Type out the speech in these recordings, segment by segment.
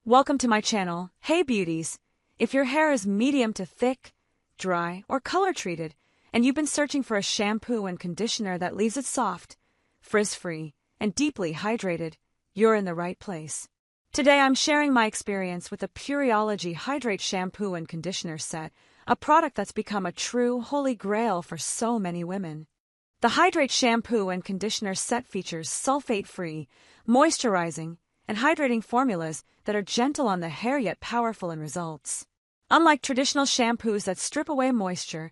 Welcome to my channel. Hey beauties! If your hair is medium to thick, dry, or color treated, and you've been searching for a shampoo and conditioner that leaves it soft, frizz-free, and deeply hydrated, you're in the right place. Today I'm sharing my experience with the Pureology Hydrate Shampoo and Conditioner Set, a product that's become a true holy grail for so many women. The Hydrate Shampoo and Conditioner Set features sulfate-free, moisturizing, and hydrating formulas that are gentle on the hair yet powerful in results. Unlike traditional shampoos that strip away moisture,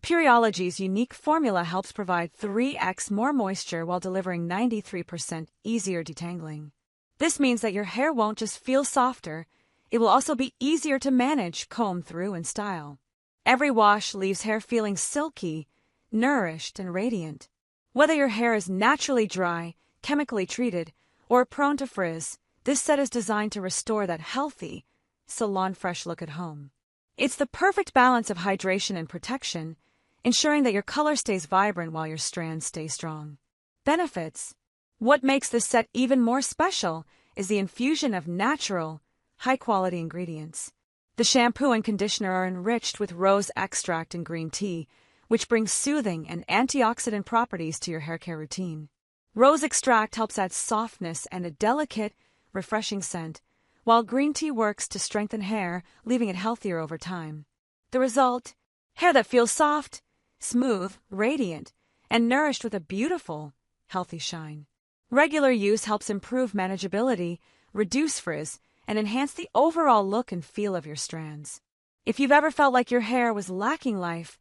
Pureology's unique formula helps provide 3x more moisture while delivering 93% easier detangling. This means that your hair won't just feel softer, it will also be easier to manage, comb through, and style. Every wash leaves hair feeling silky, nourished, and radiant. Whether your hair is naturally dry, chemically treated, or prone to frizz, this set is designed to restore that healthy, salon-fresh look at home. It's the perfect balance of hydration and protection, ensuring that your color stays vibrant while your strands stay strong. Benefits. What makes this set even more special is the infusion of natural, high-quality ingredients. The shampoo and conditioner are enriched with rose extract and green tea, which brings soothing and antioxidant properties to your hair care routine. Rose extract helps add softness and a delicate, refreshing scent, while green tea works to strengthen hair, leaving it healthier over time. The result? Hair that feels soft, smooth, radiant, and nourished with a beautiful, healthy shine. Regular use helps improve manageability, reduce frizz, and enhance the overall look and feel of your strands. If you've ever felt like your hair was lacking life,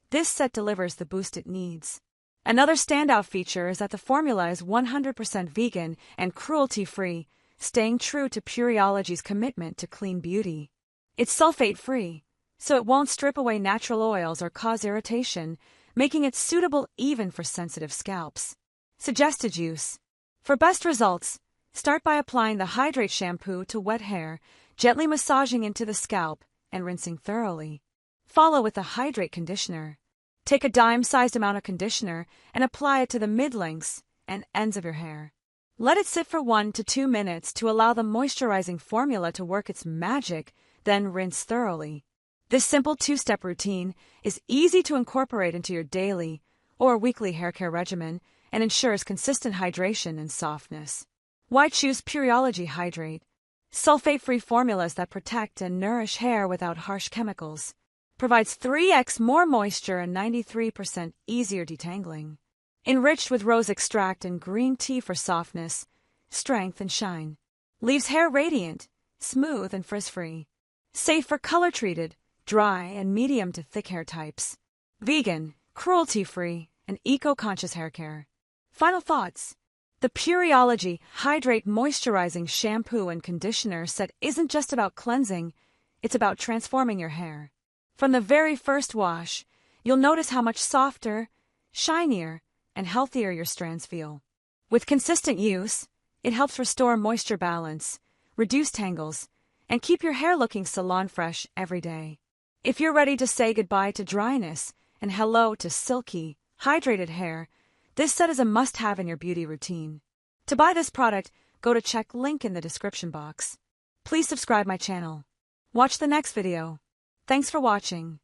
this set delivers the boost it needs. Another standout feature is that the formula is 100% vegan and cruelty-free, staying true to Pureology's commitment to clean beauty. It's sulfate-free, so it won't strip away natural oils or cause irritation, making it suitable even for sensitive scalps. Suggested use. For best results, start by applying the Hydrate shampoo to wet hair, gently massaging into the scalp and rinsing thoroughly. Follow with the Hydrate conditioner. Take a dime-sized amount of conditioner and apply it to the mid-lengths and ends of your hair. Let it sit for 1 to 2 minutes to allow the moisturizing formula to work its magic, then rinse thoroughly. This simple 2-step routine is easy to incorporate into your daily or weekly hair care regimen and ensures consistent hydration and softness. Why choose Pureology Hydrate? Sulfate-free formulas that protect and nourish hair without harsh chemicals. Provides 3x more moisture and 93% easier detangling. Enriched with rose extract and green tea for softness, strength, and shine. Leaves hair radiant, smooth, and frizz-free. Safe for color-treated, dry, and medium to thick hair types. Vegan, cruelty-free, and eco-conscious hair care. Final thoughts. The Pureology Hydrate Moisturizing Shampoo and Conditioner Set isn't just about cleansing, it's about transforming your hair. From the very first wash, you'll notice how much softer, shinier, and healthier your strands feel. With consistent use, it helps restore moisture balance, reduce tangles, and keep your hair looking salon-fresh every day. If you're ready to say goodbye to dryness and hello to silky, hydrated hair, this set is a must-have in your beauty routine. To buy this product, go to check link in the description box. Please subscribe my channel. Watch the next video. Thanks for watching.